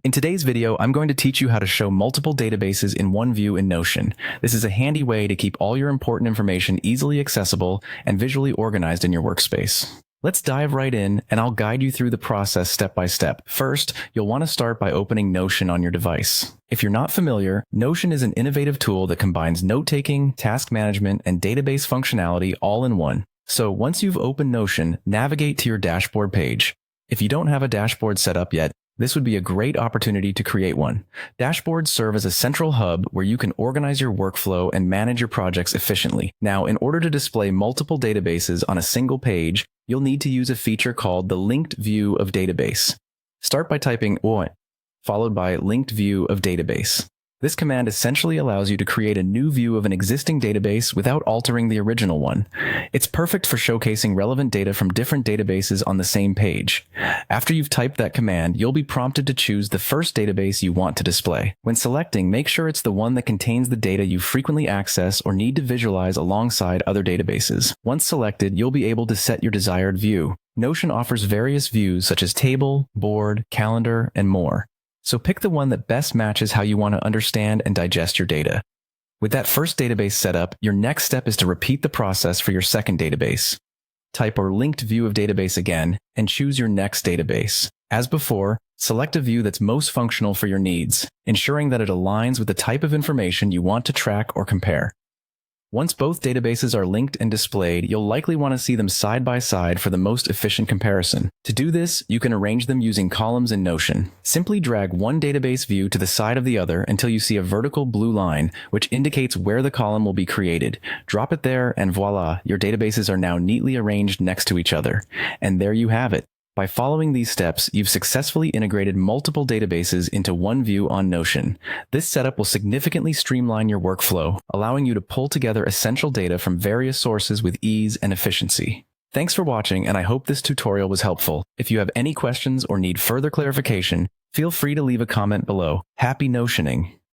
In today's video, I'm going to teach you how to show multiple databases in one view in Notion. This is a handy way to keep all your important information easily accessible and visually organized in your workspace. Let's dive right in, and I'll guide you through the process step by step. First, you'll want to start by opening Notion on your device. If you're not familiar, Notion is an innovative tool that combines note-taking, task management, and database functionality all in one. So once you've opened Notion, navigate to your dashboard page. If you don't have a dashboard set up yet, this would be a great opportunity to create one. Dashboards serve as a central hub where you can organize your workflow and manage your projects efficiently. Now, in order to display multiple databases on a single page, you'll need to use a feature called the linked view of database. Start by typing "oin," followed by linked view of database. This command essentially allows you to create a new view of an existing database without altering the original one. It's perfect for showcasing relevant data from different databases on the same page. After you've typed that command, you'll be prompted to choose the first database you want to display. When selecting, make sure it's the one that contains the data you frequently access or need to visualize alongside other databases. Once selected, you'll be able to set your desired view. Notion offers various views such as table, board, calendar, and more. So pick the one that best matches how you want to understand and digest your data. With that first database set up, your next step is to repeat the process for your second database. Type or linked view of database again, and choose your next database. As before, select a view that's most functional for your needs, ensuring that it aligns with the type of information you want to track or compare. Once both databases are linked and displayed, you'll likely want to see them side by side for the most efficient comparison. To do this, you can arrange them using columns in Notion. Simply drag one database view to the side of the other until you see a vertical blue line, which indicates where the column will be created. Drop it there, and voila, your databases are now neatly arranged next to each other. And there you have it. By following these steps, you've successfully integrated multiple databases into one view on Notion. This setup will significantly streamline your workflow, allowing you to pull together essential data from various sources with ease and efficiency. Thanks for watching, and I hope this tutorial was helpful. If you have any questions or need further clarification, feel free to leave a comment below. Happy Notioning!